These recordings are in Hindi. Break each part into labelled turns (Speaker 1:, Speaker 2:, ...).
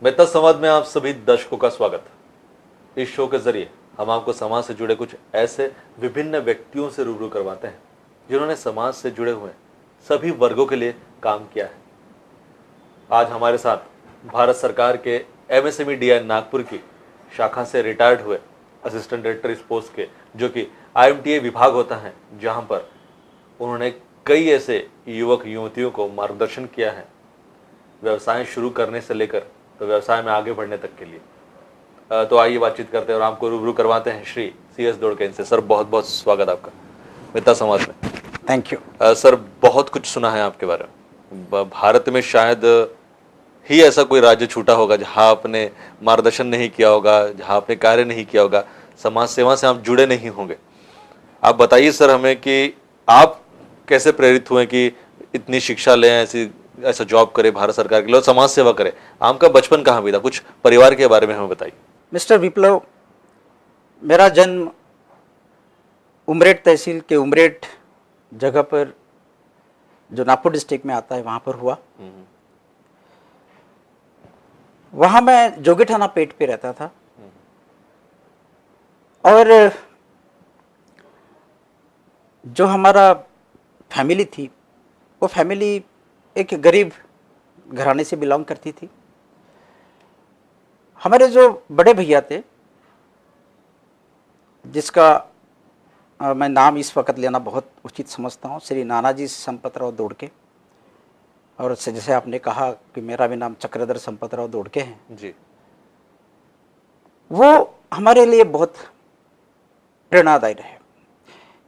Speaker 1: मेहता संवाद में आप सभी दर्शकों का स्वागत है। इस शो के जरिए हम आपको समाज से जुड़े कुछ ऐसे विभिन्न व्यक्तियों से रूबरू करवाते हैं जिन्होंने समाज से जुड़े हुए सभी वर्गों के लिए काम किया है। आज हमारे साथ भारत सरकार के एमएसएमई डीआई नागपुर की शाखा से रिटायर्ड हुए असिस्टेंट डायरेक्टर इस पोस्ट के, जो कि आईएमटीए विभाग होता है, जहां पर उन्होंने कई ऐसे युवक युवतियों को मार्गदर्शन किया है, व्यवसाय शुरू करने से लेकर तो व्यवसाय में आगे बढ़ने तक के लिए। तो आइए बातचीत करते हैं और आपको रूबरू करवाते हैं श्री CS दोड़के से। सर, बहुत बहुत स्वागत आपका मेहता समाज में।
Speaker 2: थैंक यू
Speaker 1: सर, बहुत कुछ सुना है आपके बारे में। भारत में शायद ही ऐसा कोई राज्य छूटा होगा जहां आपने मार्गदर्शन नहीं किया होगा, जहां आपने कार्य नहीं किया होगा, समाज सेवा से आप जुड़े नहीं होंगे। आप बताइए सर हमें कि आप कैसे प्रेरित हुए कि इतनी शिक्षा लें, ऐसा जॉब करे भारत सरकार के लिए और समाज सेवा करे। आपका बचपन कहाँ बीता, कुछ परिवार के बारे में हमें बताइए।
Speaker 2: मिस्टर विप्लव, मेरा जन्म उमरेठ तहसील के उमरेठ जगह पर, जो नागपुर डिस्ट्रिक्ट में आता है, वहां पर हुआ। वहां मैं जोगीठाना पेट पे रहता था और जो हमारा फैमिली थी वो फैमिली एक गरीब घराने से बिलोंग करती थी। हमारे जो बड़े भैया थे, जिसका मैं नाम इस वक्त लेना बहुत उचित समझता हूँ, श्री नानाजी संपतराव दोड़के, और जैसे आपने कहा कि मेरा भी नाम चक्रधर संपतराव दोड़के है
Speaker 1: जी,
Speaker 2: वो हमारे लिए बहुत प्रेरणादायी रहे,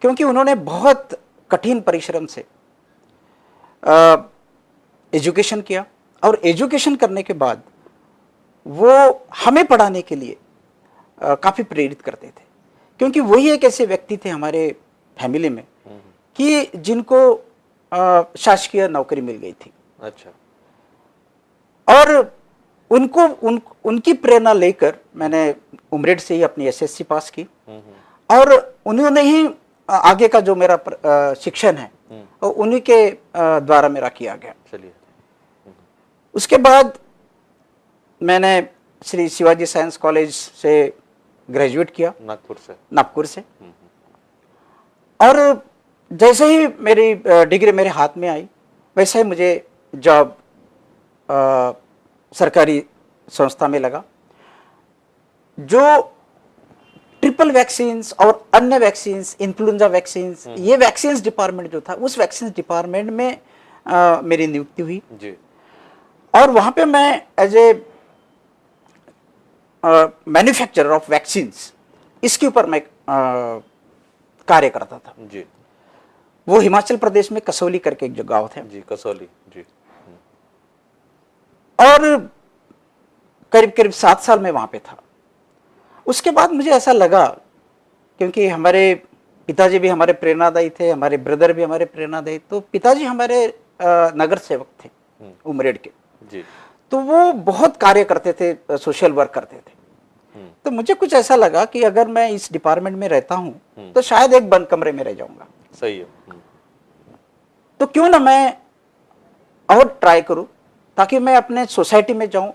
Speaker 2: क्योंकि उन्होंने बहुत कठिन परिश्रम से एजुकेशन किया और एजुकेशन करने के बाद वो हमें पढ़ाने के लिए काफ़ी प्रेरित करते थे, क्योंकि वही एक ऐसे व्यक्ति थे हमारे फैमिली में कि जिनको शासकीय नौकरी मिल गई थी।
Speaker 1: अच्छा।
Speaker 2: और उनकी प्रेरणा लेकर मैंने उमरेठ से ही अपनी SSC पास की और उन्होंने ही आगे का जो मेरा शिक्षण है और उन्हीं के द्वारा मेरा किया गया।
Speaker 1: चलिए,
Speaker 2: उसके बाद मैंने श्री शिवाजी साइंस कॉलेज से ग्रेजुएट किया, नागपुर से। और जैसे ही मेरी डिग्री मेरे हाथ में आई, वैसे ही मुझे जॉब सरकारी संस्था में लगा, जो ट्रिपल वैक्सीन्स और अन्य वैक्सीन्स, इन्फ्लुएंजा वैक्सीन्स, ये वैक्सीन्स डिपार्टमेंट जो था, उस वैक्सीन्स डिपार्टमेंट में मेरी नियुक्ति हुई
Speaker 1: जी।
Speaker 2: और वहां पे मैं as a manufacturer of vaccines, इसके ऊपर मैं कार्य करता था
Speaker 1: जी।
Speaker 2: वो हिमाचल प्रदेश में कसौली करके एक जो गांव थे
Speaker 1: जी, कसौली जी।
Speaker 2: और करीब करीब 7 साल में वहां पे था। उसके बाद मुझे ऐसा लगा, क्योंकि हमारे पिताजी भी हमारे प्रेरणादायी थे, हमारे ब्रदर भी हमारे प्रेरणादायी, तो पिताजी हमारे नगर सेवक थे उमरेठ के
Speaker 1: जी।
Speaker 2: तो वो बहुत कार्य करते थे, सोशल वर्क करते थे। तो मुझे कुछ ऐसा लगा कि अगर मैं इस डिपार्टमेंट में रहता हूं तो शायद एक बंद कमरे में रह जाऊंगा।
Speaker 1: सही है।
Speaker 2: तो क्यों ना मैं और ट्राई करूं, ताकि मैं अपने सोसाइटी में जाऊं,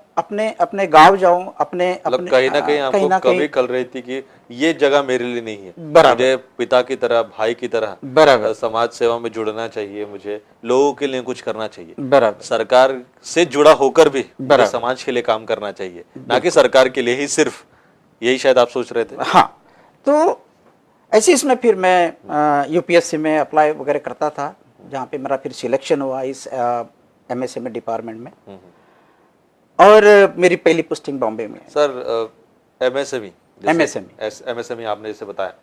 Speaker 2: अपने गांव जाऊं, अपने
Speaker 1: कहीं ना कहीं आपको कभी कल रही थी कि ये जगह मेरे लिए नहीं है, मुझे पिता की तरह, भाई की तरह
Speaker 2: बराबर
Speaker 1: समाज सेवा में जुड़ना चाहिए, मुझे लोगों के लिए कुछ करना चाहिए,
Speaker 2: बराबर
Speaker 1: सरकार से जुड़ा होकर भी समाज के लिए काम करना चाहिए, ना कि सरकार के लिए ही सिर्फ। यही शायद आप सोच रहे थे।
Speaker 2: हाँ, तो ऐसे इसमें फिर मैं UPSC में अप्लाई वगैरह करता था, जहाँ पे मेरा फिर सिलेक्शन हुआ इस MSME डिपार्टमेंट में, और मेरी पहली पोस्टिंग बॉम्बे में।
Speaker 1: सर, MSME आपने जैसे बताया,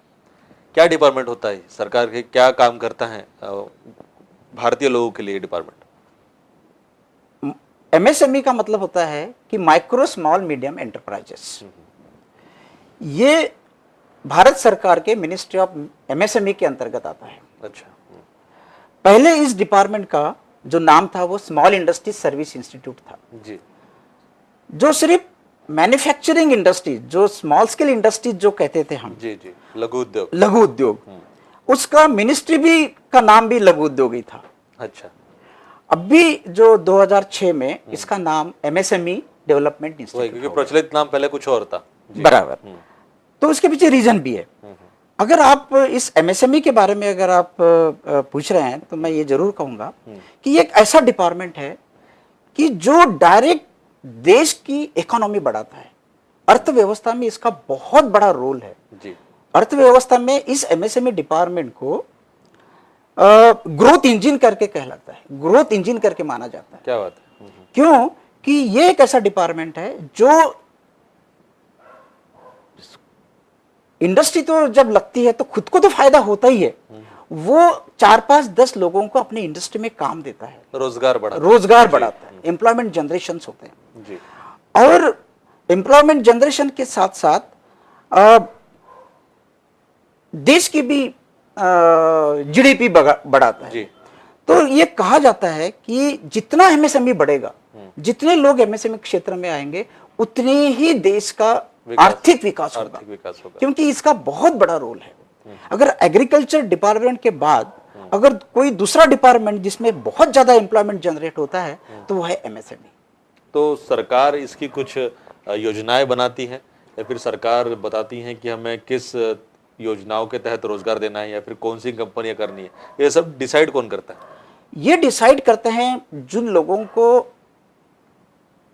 Speaker 1: क्या डिपार्टमेंट होता है, सरकार के क्या काम करता है भारतीय लोगों के लिए डिपार्टमेंट?
Speaker 2: MSME का मतलब होता है कि माइक्रो स्मॉल मीडियम एंटरप्राइजेस। ये भारत सरकार के मिनिस्ट्री ऑफ MSME के अंतर्गत आता है।
Speaker 1: अच्छा।
Speaker 2: पहले इस डिपार्टमेंट का जो नाम था वो स्मॉल इंडस्ट्री सर्विस इंस्टीट्यूट था
Speaker 1: जी,
Speaker 2: जो सिर्फ मैन्युफैक्चरिंग इंडस्ट्री, जो स्मॉल स्केल इंडस्ट्री जो कहते थे हम,
Speaker 1: जी जी, लघु
Speaker 2: उद्योग, उसका मिनिस्ट्री भी का नाम भी लघु उद्योग ही था।
Speaker 1: अच्छा।
Speaker 2: अब भी जो 2006 में इसका नाम MSME डेवलपमेंट
Speaker 1: वही,
Speaker 2: इंस्टीट्यूट
Speaker 1: क्योंकि प्रचलित नाम पहले कुछ और था। जी।
Speaker 2: बराबर। तो उसके पीछे रीजन भी है। अगर आप इस एमएसएमई के बारे में अगर आप पूछ रहे हैं तो मैं ये जरूर कहूंगा कि ये एक ऐसा डिपार्टमेंट है कि जो डायरेक्ट देश की इकोनॉमी बढ़ाता है। अर्थव्यवस्था में इसका बहुत बड़ा रोल है।
Speaker 1: जी।
Speaker 2: अर्थव्यवस्था में इस एमएसएमई डिपार्टमेंट को ग्रोथ इंजन करके कहलाता है, ग्रोथ इंजन करके माना जाता है।
Speaker 1: क्या बात है।
Speaker 2: क्यों कि ये एक ऐसा डिपार्टमेंट है जो इंडस्ट्री तो जब लगती है तो खुद को तो फायदा होता ही है, वो 4-5-10 लोगों को अपनी इंडस्ट्री में काम देता है, रोजगार बढ़ाता है, एम्प्लॉयमेंट जनरेशन होते हैं जी। और एम्प्लॉयमेंट जनरेशन के साथ साथ देश की भी जीडीपी बढ़ाता है जी। तो ये कहा जाता है कि जितना एमएसएमई बढ़ेगा, जितने लोग एमएसएमई क्षेत्र में आएंगे, उतनी ही देश का आर्थिक विकास होगा, क्योंकि इसका बहुत बड़ा रोल है। अगर एग्रीकल्चर डिपार्टमेंट के बाद अगर कोई दूसरा डिपार्टमेंट जिसमें बहुत ज्यादा एम्प्लॉयमेंट जनरेट होता है तो वो है एमएसएमई।
Speaker 1: तो सरकार इसकी कुछ योजनाएं बनाती है या फिर सरकार बताती है कि हमें किस योजनाओं के तहत रोजगार देना है या फिर कौन सी कंपनियां करनी है, ये सब डिसाइड कौन करता है?
Speaker 2: ये डिसाइड करते हैं जिन लोगों को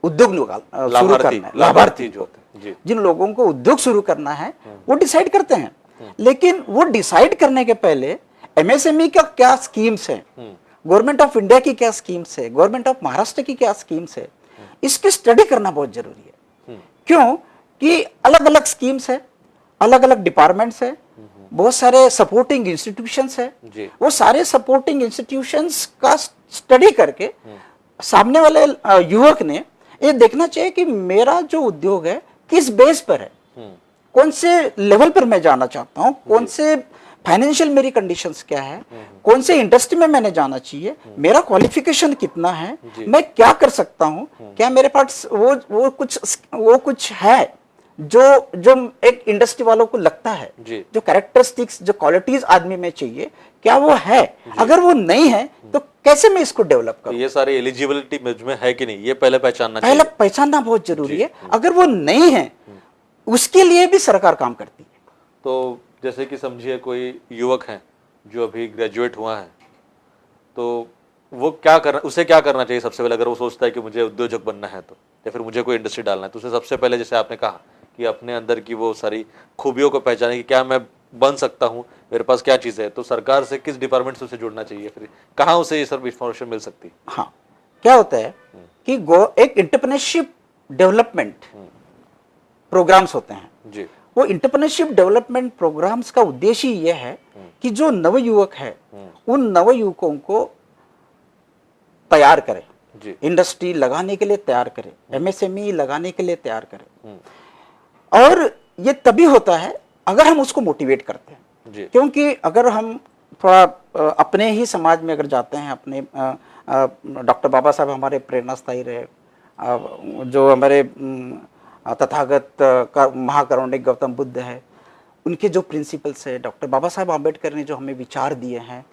Speaker 2: उद्योग शुरू करना है, लाभार्थी जो होते हैं, जिन लोगों को उद्योग शुरू करना है वो डिसाइड करते हैं। लेकिन वो डिसाइड करने के पहले एमएसएमई का क्या स्कीम्स है, गवर्नमेंट ऑफ इंडिया की क्या स्कीम्स है, गवर्नमेंट ऑफ महाराष्ट्र की क्या स्कीम्स है, इसकी स्टडी करना बहुत जरूरी है। क्यों कि अलग अलग स्कीम्स है, अलग अलग डिपार्टमेंट्स है, बहुत सारे सपोर्टिंग इंस्टीट्यूशंस है, वो सारे सपोर्टिंग इंस्टीट्यूशंस का स्टडी करके सामने वाले युवक ने ये देखना चाहिए कि मेरा जो उद्योग है किस बेस पर है, कौन से लेवल पर मैं जाना चाहता हूं, कौन से फाइनेंशियल मेरी कंडीशंस क्या है, कौन से इंडस्ट्री में मैंने जाना चाहिए, मेरा क्वालिफिकेशन कितना है, मैं क्या कर सकता हूं, क्या मेरे पास वो कुछ है जो एक इंडस्ट्री वालों को लगता है, जो कैरेक्टरिस्टिक्स जो क्वालिटीज आदमी में चाहिए, क्या वो है? अगर वो नहीं है तो कैसे मैं इसको डेवलप करूं?
Speaker 1: ये सारे एलिजिबिलिटी में है कि नहीं, ये पहले
Speaker 2: पहचानना बहुत जरूरी है। अगर वो नहीं है उसके लिए भी सरकार काम करती है।
Speaker 1: तो जैसे कि समझिए कोई युवक है जो अभी ग्रेजुएट हुआ है, तो वो उसे क्या करना चाहिए सबसे पहले? अगर वो सोचता है कि मुझे उद्योजक बनना है तो, या फिर मुझे कोई इंडस्ट्री डालना है, तो उसे सबसे पहले जैसे आपने कहा कि अपने अंदर की वो सारी खूबियों को पहचाने कि क्या मैं बन सकता हूँ, मेरे पास क्या चीज़ है, तो सरकार से किस डिपार्टमेंट से उसे जुड़ना चाहिए, फिर कहाँ उसे ये सब इंफॉर्मेशन मिल सकती है?
Speaker 2: हाँ, क्या होता है कि एक एंटरप्रेन्योरशिप डेवलपमेंट प्रोग्राम्स होते हैं जी। वो एंटरप्रेन्योरशिप डेवलपमेंट प्रोग्राम्स का उद्देश्य यह है कि जो नवयुवक है उन नवयुवकों को तैयार करे, इंडस्ट्री लगाने के लिए तैयार करे, एमएसएमई लगाने के लिए तैयार करे। और ये तभी होता है अगर हम उसको मोटिवेट करते हैं जी। क्योंकि अगर हम थोड़ा अपने ही समाज में अगर जाते हैं, अपने डॉक्टर बाबा साहब हमारे प्रेरणा स्थायी रहे, जो हमारे तथागत महाकरुणिक गौतम बुद्ध है, उनके जो प्रिंसिपल्स है, डॉक्टर बाबा साहब आम्बेडकर ने जो हमें विचार दिए हैं,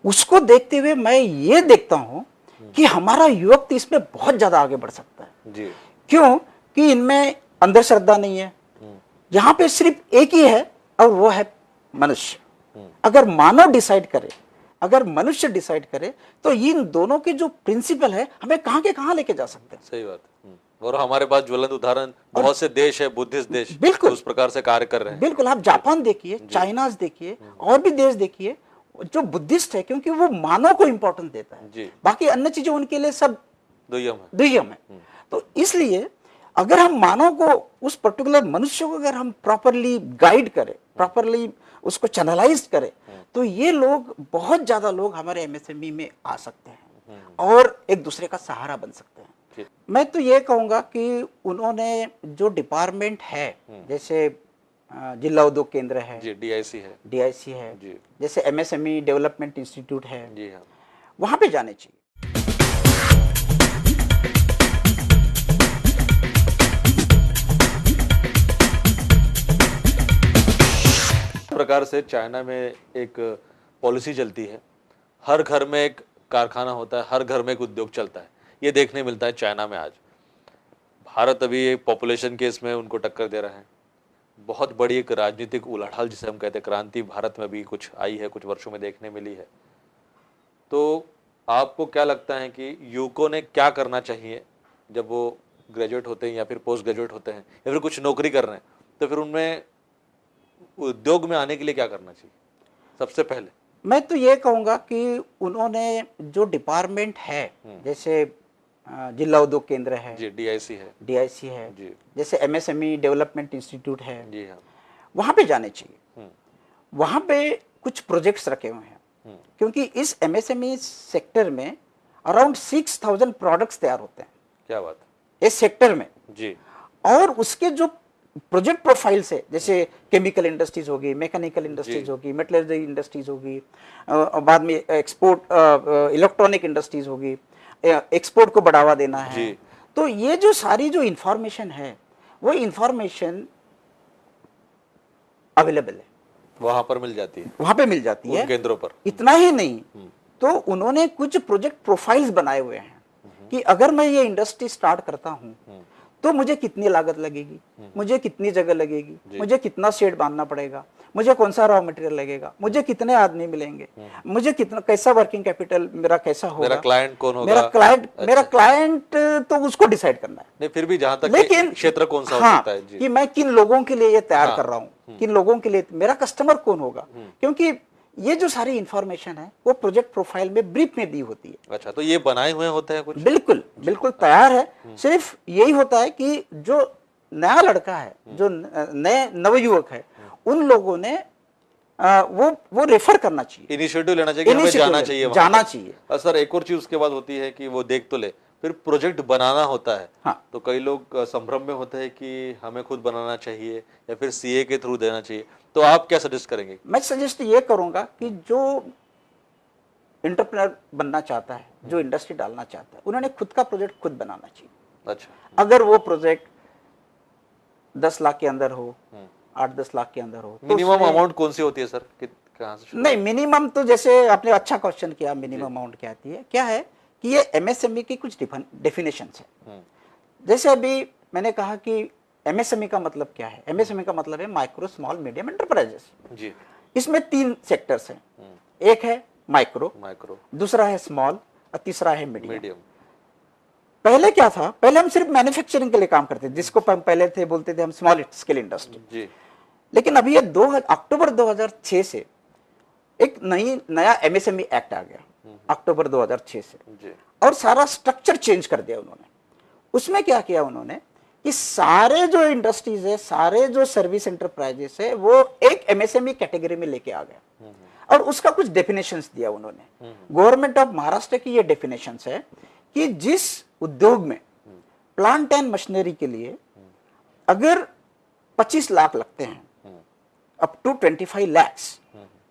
Speaker 2: उसको देखते हुए मैं ये देखता हूं कि हमारा युवक तो इसमें बहुत ज्यादा आगे बढ़ सकता है जी। क्यों कि इनमें अंधश्रद्धा नहीं है, यहाँ पे सिर्फ एक ही है और वो है मनुष्य। अगर मानव डिसाइड करे, अगर मनुष्य डिसाइड करे तो इन दोनों के जो प्रिंसिपल है हमें कहां के कहां लेके जा सकते हैं।
Speaker 1: सही बात है। और हमारे पास ज्वलंत उदाहरण बहुत से देश है, बुद्धिस्ट देश, बिल्कुल उस प्रकार से कार्य कर रहे हैं।
Speaker 2: बिल्कुल, आप जापान देखिए, चाइना देखिए, और भी देश देखिए जो बुद्धिस्ट है, क्योंकि वो मानव को इंपॉर्टेंस देता है, बाकी अन्य चीजें उनके लिए सब दुय्यम है। तो इसलिए अगर हम मानव को, उस पर्टिकुलर मनुष्य को अगर हम प्रॉपरली गाइड करें, प्रॉपरली उसको चैनलाइज करें, तो ये लोग, बहुत ज्यादा लोग हमारे एमएसएमई में आ सकते हैं और एक दूसरे का सहारा बन सकते हैं। मैं तो ये कहूंगा कि उन्होंने जो डिपार्टमेंट है, जैसे जिला उद्योग केंद्र है जी, डीआईसी है जी, जैसे एमएसएमई डेवलपमेंट इंस्टीट्यूट है जी, हाँ, वहां पे जाने चाहिए।
Speaker 1: प्रकार से चाइना में एक पॉलिसी चलती है, हर घर में एक कारखाना होता है, हर घर में एक उद्योग चलता है, ये देखने मिलता है चाइना में आज। भारत अभी पॉपुलेशन के इसमें उनको टक्कर दे रहा है। बहुत बड़ी एक राजनीतिक उलाढाल जिसे हम कहते हैं क्रांति भारत में भी कुछ आई है, कुछ वर्षों में देखने मिली है। तो आपको क्या लगता है कि युवकों ने क्या करना चाहिए जब वो ग्रेजुएट होते हैं या फिर पोस्ट ग्रेजुएट होते हैं या फिर कुछ नौकरी कर रहे हैं, तो फिर उनमें उद्योग में आने के लिए क्या करना चाहिए सबसे पहले?
Speaker 2: मैं तो ये कहूँगा कि उन्होंने जो डिपार्टमेंट है, जैसे जिला उद्योग केंद्र है
Speaker 1: जी, डीआईसी है,
Speaker 2: डीआईसी है
Speaker 1: जी,
Speaker 2: जैसे एमएसएमई डेवलपमेंट इंस्टीट्यूट है
Speaker 1: जी हाँ,
Speaker 2: वहाँ पे जाने चाहिए। वहाँ पे कुछ प्रोजेक्ट्स रखे हुए हैं, क्योंकि इस एमएसएमई सेक्टर में अराउंड 6000 प्रोडक्ट्स तैयार होते हैं।
Speaker 1: क्या बात
Speaker 2: इस सेक्टर में
Speaker 1: जी।
Speaker 2: और उसके जो प्रोजेक्ट प्रोफाइल्स है, जैसे केमिकल इंडस्ट्रीज होगी, मैकेनिकल इंडस्ट्रीज होगी, मेटलर्जी इंडस्ट्रीज होगी, बाद में एक्सपोर्ट इलेक्ट्रॉनिक इंडस्ट्रीज होगी, एक्सपोर्ट को बढ़ावा देना है। तो ये जो सारी जो इंफॉर्मेशन है वो इंफॉर्मेशन अवेलेबल है,
Speaker 1: वहां पर मिल जाती है,
Speaker 2: वहां पे मिल जाती है
Speaker 1: केंद्रों पर।
Speaker 2: इतना ही नहीं, तो उन्होंने कुछ प्रोजेक्ट प्रोफाइल्स बनाए हुए हैं कि अगर मैं ये इंडस्ट्री स्टार्ट करता हूं तो मुझे कितनी लागत लगेगी, मुझे कितनी जगह लगेगी, मुझे कितना शेड बांधना पड़ेगा, मुझे कौन सा रॉ मटेरियल लगेगा, मुझे कितने आदमी मिलेंगे, मुझे कितना कैसा वर्किंग कैपिटल मेरा कैसा होगा,
Speaker 1: मेरा क्लाइंट कौन होगा,
Speaker 2: मेरा क्लाइंट तो उसको डिसाइड करना है।
Speaker 1: नहीं, फिर भी जहां तक
Speaker 2: लेकिन
Speaker 1: क्षेत्र कौन सा हो सकता है जी,
Speaker 2: कि मैं किन लोगों के लिए ये तैयार कर रहा हूँ, किन लोगों के लिए मेरा कस्टमर कौन होगा, क्योंकि ये जो सारी इंफॉर्मेशन है वो प्रोजेक्ट प्रोफाइल में ब्रीफ में दी होती है।
Speaker 1: अच्छा, तो ये बनाए हुए होते हैं कुछ? बिल्कुल
Speaker 2: बिल्कुल तैयार है। सिर्फ यही होता है कि जो नया लड़का है, जो नए नवयुवक है, उन लोगों ने वो रेफर करना चाहिए,
Speaker 1: इनिशिएटिव लेना चाहिए, हमें जाना चाहिए। सर, एक और चीज उसके बाद होती है कि वो देख तो ले, फिर प्रोजेक्ट बनाना होता है।
Speaker 2: हाँ।
Speaker 1: तो कई लोग संभ्रम में होते हैं कि हमें खुद बनाना चाहिए या फिर सीए के थ्रू देना चाहिए, तो आप क्या सजेस्ट करेंगे?
Speaker 2: मैं सजेस्ट ये करूंगा कि जो एंटरप्रेन्योर बनना चाहता है, जो इंडस्ट्री डालना चाहता है, उन्होंने खुद का प्रोजेक्ट खुद बनाना चाहिए।
Speaker 1: अच्छा,
Speaker 2: अगर वो प्रोजेक्ट 10 लाख के अंदर हो, 8-10 लाख के अंदर हो,
Speaker 1: मिनिमम अमाउंट कौन सी होती है सर? कहां से?
Speaker 2: नहीं, मिनिमम तो जैसे आपने अच्छा क्वेश्चन किया, मिनिमम अमाउंट क्या आती है, क्या है कि ये एमएसएमई की कुछ डेफिनेशंस है। जैसे अभी मैंने कहा कि एमएसएमई का मतलब क्या है, एमएसएमई का मतलब है माइक्रो स्मॉल मीडियम एंटरप्राइजेस जी। इसमें 3 सेक्टर्स हैं, एक है माइक्रो, दूसरा है स्मॉल और तीसरा है मीडियम। पहले क्या था, पहले हम सिर्फ मैन्युफैक्चरिंग के लिए काम करते थे, जिसको पहले थे बोलते थे हम स्मॉल स्केल इंडस्ट्री जी। लेकिन अभी ये अक्टूबर 2006 से एक नया एमएसएमई एक्ट आ गया, अक्टूबर 2006 से जी। और सारा स्ट्रक्चर चेंज कर दिया उन्होंने। उसमें क्या किया उन्होंने कि सारे जो इंडस्ट्रीज है, सारे जो सर्विस एंटरप्राइजेस है, वो एक एमएसएमई कैटेगरी में लेके आ गया और उसका कुछ डेफिनेशंस दिया उन्होंने। गवर्नमेंट ऑफ महाराष्ट्र की ये डेफिनेशंस है कि जिस उद्योग में प्लांट एंड मशीनरी के लिए अगर 25 लाख लगते हैं अप टू 25 lakhs,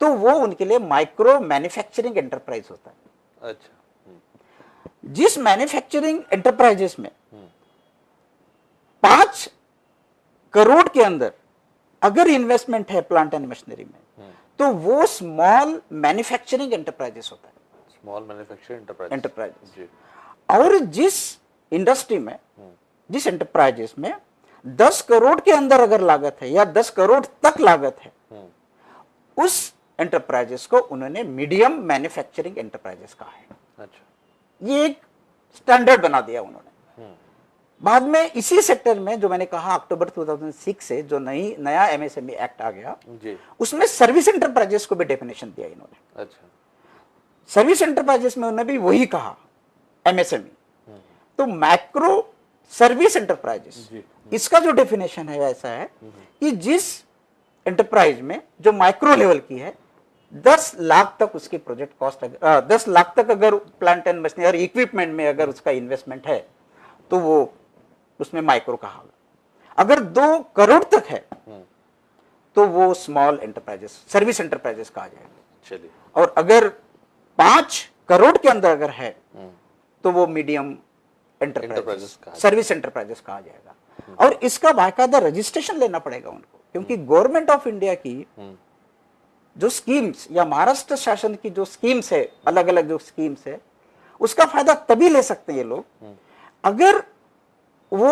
Speaker 2: तो वो उनके लिए माइक्रो मैन्युफैक्चरिंग एंटरप्राइज होता है। अच्छा। जिस मैन्युफैक्चरिंग एंटरप्राइजेस में 5 करोड़ के अंदर अगर इन्वेस्टमेंट है प्लांट एंड मशीनरी में, तो वो स्मॉल मैन्युफैक्चरिंग एंटरप्राइजेस होता है,
Speaker 1: स्मॉल मैन्युफैक्चरिंग
Speaker 2: एंटरप्राइजेस जी। और जिस इंडस्ट्री में, जिस एंटरप्राइजेस में 10 करोड़ के अंदर अगर लागत है या 10 करोड़ तक लागत है, उस एंटरप्राइजेस को उन्होंने मीडियम मैन्युफैक्चरिंग एंटरप्राइजेस कहा है। अच्छा। ये एक स्टैंडर्ड बना दिया उन्होंने। बाद में इसी सेक्टर में जो मैंने कहा अक्टूबर 2006 से जो नया एमएसएमई एक्ट आ गया जी। उसमें सर्विस एंटरप्राइजेस को भी डेफिनेशन दिया इन्होंने। अच्छा। सर्विस एंटरप्राइजेस में उन्होंने भी वही कहा एमएसएमई। तो मैक्रो सर्विस एंटरप्राइजेस, इसका जो डेफिनेशन है ऐसा है कि जिस एंटरप्राइज में जो माइक्रो लेवल की है, 10 लाख तक उसकी प्रोजेक्ट कॉस्ट, 10 लाख तक अगर प्लांट एंड मशीनरी और इक्विपमेंट में अगर उसका इन्वेस्टमेंट है, तो वो उसमें माइक्रो कहा होगा। अगर 2 करोड़ तक है तो वो स्मॉल एंटरप्राइजेस, सर्विस एंटरप्राइजेस कहा जाएगा। चलिए। और अगर 5 करोड़ के अंदर अगर है तो वो मीडियम एंटरप्राइजेस, सर्विस एंटरप्राइजेस कहा जाएगा। और इसका बाकायदा रजिस्ट्रेशन लेना पड़ेगा उनको, क्योंकि गवर्नमेंट ऑफ इंडिया की जो स्कीम्स या महाराष्ट्र शासन की जो स्कीम्स है, अलग अलग जो स्कीम्स है, उसका फायदा तभी ले सकते हैं ये लोग अगर वो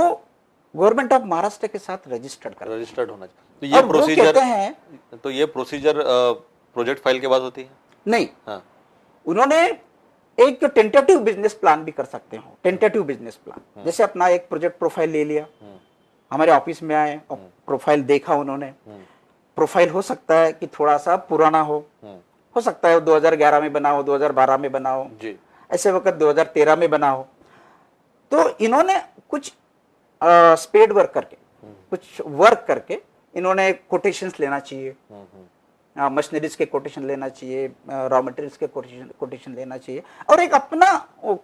Speaker 2: गवर्नमेंट ऑफ महाराष्ट्र के साथ रजिस्टर्ड करना,
Speaker 1: रजिस्टर्ड होना चाहिए। तो
Speaker 2: और वो कहते हैं,
Speaker 1: तो ये प्रोसीजर प्रोजेक्ट फाइल के बाद होती है?
Speaker 2: नहीं,
Speaker 1: हाँ,
Speaker 2: उन्होंने एक टेंटेटिव बिजनेस प्लान भी कर सकते हो, टेंटेटिव बिजनेस प्लान, जैसे अपना एक प्रोजेक्ट प्रोफाइल ले लिया, हमारे ऑफिस में आए और प्रोफाइल देखा उन्होंने। प्रोफाइल हो सकता है कि थोड़ा सा पुराना हो सकता है 2011 में बना हो, 2012 में बना हो जी, ऐसे वक्त 2013 में बना हो। तो इन्होंने कुछ स्पेड वर्क करके, कुछ वर्क करके इन्होंने कोटेशंस लेना चाहिए, मशीनरीज के कोटेशन लेना चाहिए, रॉ मटेरियल्स के कोटेशन लेना चाहिए, और एक अपना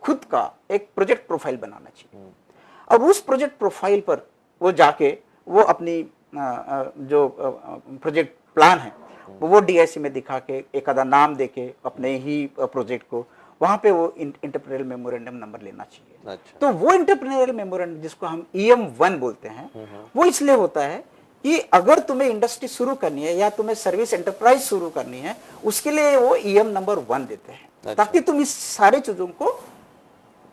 Speaker 2: खुद का एक प्रोजेक्ट प्रोफाइल बनाना चाहिए। और उस प्रोजेक्ट प्रोफाइल पर वो जाके वो अपनी जो प्रोजेक्ट प्लान है वो डीआईसी में दिखा के एक आधा नाम देके अपने ही प्रोजेक्ट को, वहां पे वो इंटरप्रेन्योरियल मेमोरेंडम नंबर लेना चाहिए। अच्छा। तो वो इंटरप्रेन्योरियल मेमोरेंडम जिसको हम EM1 बोलते हैं, वो इसलिए होता है कि अगर तुम्हें इंडस्ट्री शुरू करनी है या तुम्हें सर्विस एंटरप्राइज शुरू करनी है, उसके लिए वो EM नंबर 1 देते हैं। अच्छा। ताकि तुम इस सारे चीजों को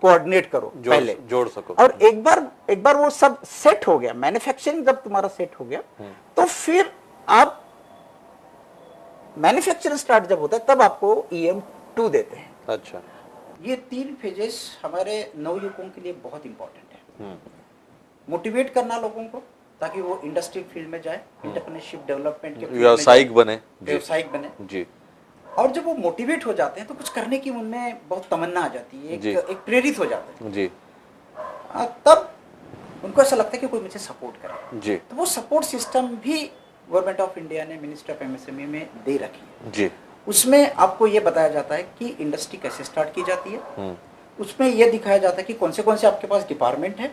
Speaker 2: कोऑर्डिनेट करो, पहले जोड़ सको, और एक बार वो सब सेट हो गया, मैन्युफैक्चरिंग जब तुम्हारा सेट हो गया, तो फिर आप मैन्युफैक्चरिंग स्टार्ट जब होता है तब आपको EM2 देते हैं। अच्छा, ये 3 फेजेस हमारे नवयुवकों के लिए बहुत इंपॉर्टेंट है। मोटिवेट करना लोगों को ताकि वो इंडस्ट्री फील्ड में जाए, एंटरप्रेन्योरशिप डेवलपमेंट के
Speaker 1: व्यावसायिक बने
Speaker 2: जी। और जब वो मोटिवेट हो जाते हैं तो कुछ करने की उनमें बहुत तमन्ना आ जाती है, एक प्रेरित हो जाते हैं जी। तब उनको ऐसा लगता है कि कोई मुझे सपोर्ट करे जी। तो वो सपोर्ट सिस्टम भी गवर्नमेंट ऑफ इंडिया ने मिनिस्ट्री ऑफ MSME में दे रखी है जी। उसमें आपको ये बताया जाता है कि इंडस्ट्री कैसे स्टार्ट की जाती है, उसमें यह दिखाया जाता है कि कौन से आपके पास डिपार्टमेंट है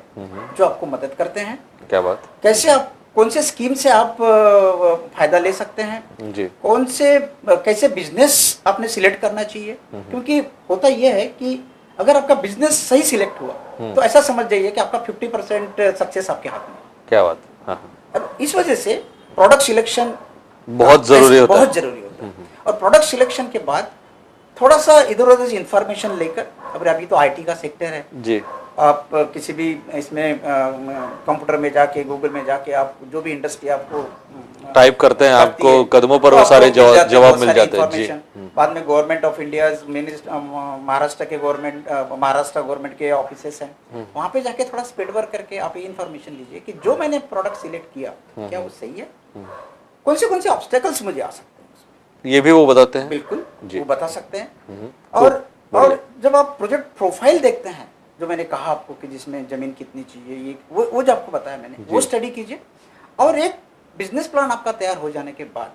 Speaker 2: जो आपको मदद करते हैं, क्या बात, कैसे आप कौन से स्कीम से आप फायदा ले सकते हैं जी, कैसे बिजनेस आपने सिलेक्ट करना चाहिए। क्योंकि होता यह है कि अगर आपका बिजनेस सही सिलेक्ट हुआ तो ऐसा समझ जाइए कि आपका 50% सक्सेस आपके हाथ में। क्या बात। हाँ। इस वजह से प्रोडक्ट सिलेक्शन बहुत जरूरी होता है। और प्रोडक्ट सिलेक्शन के बाद थोड़ा सा इधर उधर इंफॉर्मेशन लेकर, अब अभी तो IT का सेक्टर है जी, आप किसी भी इसमें कंप्यूटर में जाके, गूगल में जाके आप जो भी इंडस्ट्री आपको
Speaker 1: टाइप करते हैं, आपको कदमों पर वो सारे जवाब मिल जाते हैं जी।
Speaker 2: बाद में गवर्नमेंट ऑफ इंडिया, महाराष्ट्र के गवर्नमेंट के ऑफिसेस हैं, वहाँ पे जाके थोड़ा स्पीड वर्क करके आप ये इन्फॉर्मेशन लीजिए कि जो मैंने प्रोडक्ट सिलेक्ट किया क्या वो सही है, कौन से ऑब्स्टेकल्स मुझे आ सकते हैं,
Speaker 1: ये भी वो बताते हैं।
Speaker 2: बिल्कुल वो बता सकते हैं। और जब आप प्रोजेक्ट प्रोफाइल देखते हैं, जो मैंने कहा आपको कि जिसमें जमीन कितनी चाहिए, ये वो जो आपको बताया मैंने, वो स्टडी कीजिए। और एक बिजनेस प्लान आपका तैयार हो जाने के बाद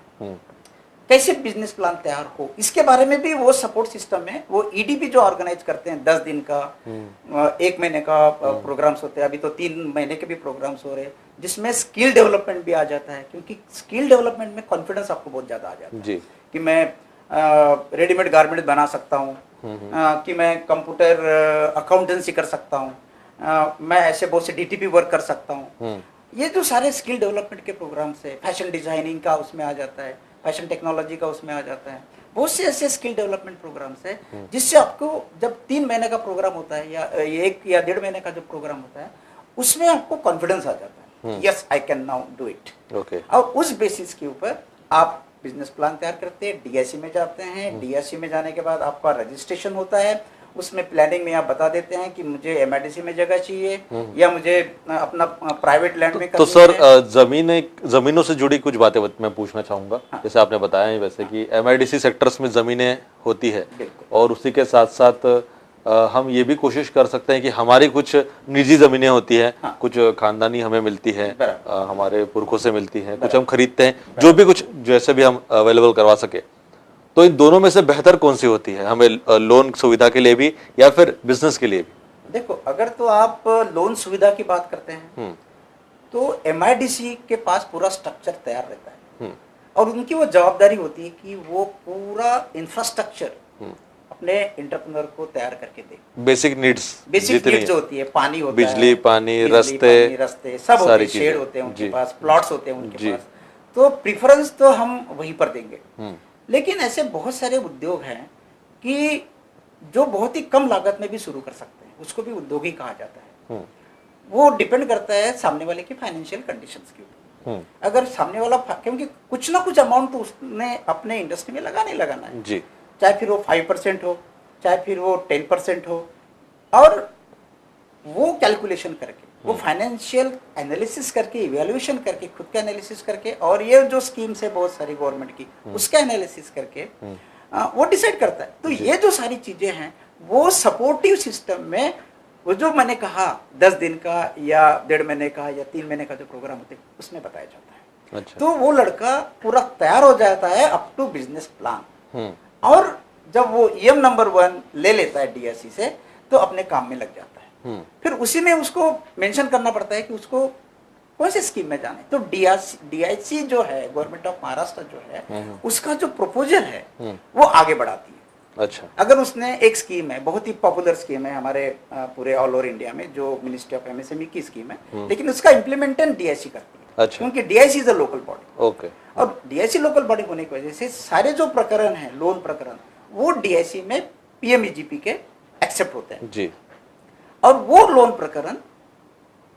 Speaker 2: कैसे बिजनेस प्लान तैयार हो, इसके बारे में भी वो सपोर्ट सिस्टम है। वो EDP जो ऑर्गेनाइज करते हैं, 10 दिन का, 1 महीने का प्रोग्राम्स होते हैं, अभी तो 3 महीने के भी प्रोग्राम्स हो रहे हैं, जिसमें स्किल डेवलपमेंट भी आ जाता है। क्योंकि स्किल डेवलपमेंट में कॉन्फिडेंस आपको बहुत ज्यादा आ जाता है कि मैं रेडीमेड गारमेंट बना सकता हूँ, कि मैं कंप्यूटर अकाउंटेंसी कर सकता हूँ, मैं ऐसे बहुत से DTP वर्क कर सकता हूँ। ये जो सारे स्किल डेवलपमेंट के प्रोग्राम्स है, फैशन डिजाइनिंग का उसमें आ जाता है, फैशन टेक्नोलॉजी का उसमें आ जाता है, बहुत से ऐसे स्किल डेवलपमेंट प्रोग्राम्स है जिससे आपको जब 3 महीने का प्रोग्राम होता है या 1 या 1.5 महीने का जो प्रोग्राम होता है, उसमें आपको कॉन्फिडेंस आ जाता है, yes I can now do it. Okay. और उस बेसिस के ऊपर आप बिजनेस प्लान तैयार करते हैं, DIC में जाते हैं। DIC में जाने के बाद आपका रजिस्ट्रेशन होता है, उसमें प्लानिंग में आप बता देते हैं कि मुझे MIDC में जगह चाहिए या मुझे अपना प्राइवेट लैंड में
Speaker 1: तो सर जमीनों से जुड़ी कुछ बातें मैं पूछना चाहूंगा। हाँ। जैसे आपने बताया है वैसे कि MIDC सेक्टर्स में जमीनें होती है और उसी के साथ साथ हम ये भी कोशिश कर सकते हैं कि हमारी कुछ निजी जमीनें होती है। हाँ। कुछ खानदानी हमें मिलती है, हमारे पुरखों से मिलती है, कुछ हम खरीदते हैं, जो भी कुछ जैसे भी हम अवेलेबल करवा सके। तो इन दोनों में से बेहतर कौन सी होती है, हमें लोन सुविधा के लिए भी या फिर बिजनेस के लिए भी?
Speaker 2: देखो, अगर तो आप लोन सुविधा की बात करते हैं तो MIDC के पास पूरा स्ट्रक्चर तैयार रहता है और उनकी वो जवाबदारी होती है कि वो पूरा इंफ्रास्ट्रक्चर अपने एंटरप्रेन्योर को तैयार करके दे।
Speaker 1: बेसिक नीड्स
Speaker 2: जो होती है, पानी होता
Speaker 1: बिजली,
Speaker 2: है,
Speaker 1: पानी, रस्ते
Speaker 2: सब होते हैं, शेड होते हैं उनके पास, प्लॉट्स होते हैं उनके पास, तो प्रीफरेंस तो हम वहीं पर देंगे। लेकिन ऐसे बहुत सारे उद्योग हैं कि जो बहुत ही कम लागत में भी शुरू कर सकते हैं, उसको भी उद्योग ही कहा जाता है। वो डिपेंड करता है सामने वाले की फाइनेंशियल कंडीशंस के ऊपर। अगर सामने वाला, क्योंकि कुछ ना कुछ अमाउंट तो उसने अपने इंडस्ट्री में लगाना है जी, चाहे फिर वो 5% हो, चाहे फिर वो 10% हो, और वो कैलकुलेशन करके, वो फाइनेंशियल एनालिसिस करके, इवैल्यूएशन करके, खुद का एनालिसिस करके, और ये जो स्कीम्स है बहुत सारी गवर्नमेंट की, उसका एनालिसिस करके वो डिसाइड करता है। तो ये जो सारी चीजें हैं वो सपोर्टिव सिस्टम में, वो जो मैंने कहा 10 दिन का या 1.5 महीने का या 3 महीने का जो प्रोग्राम होते हैं उसमें बताया जाता है। अच्छा। तो वो लड़का पूरा तैयार हो जाता है अप टू बिजनेस प्लान, और जब वो EM नंबर 1 ले लेता है DIC से, तो अपने काम में लग जाता है। फिर उसी में उसको मेंशन करना पड़ता है कि उसको कौन सी स्कीम में जाना है। तो DIC जो है, गवर्नमेंट ऑफ महाराष्ट्र जो है, उसका जो प्रपोजल है वो आगे बढ़ाती है। अच्छा। अगर उसने एक स्कीम है, बहुत ही पॉपुलर स्कीम है हमारे पूरे ऑल ओवर इंडिया में, जो मिनिस्ट्री ऑफ MSME की स्कीम है, लेकिन उसका इम्प्लीमेंटेशन DIC करती है। अच्छा। क्योंकि DIC is a local body. Okay. और DIC लोकल बॉडी होने की वजह से सारे जो प्रकरण है, लोन प्रकरण, वो DIC में PMEGP के एक्सेप्ट होते हैं जी। और वो लोन प्रकरण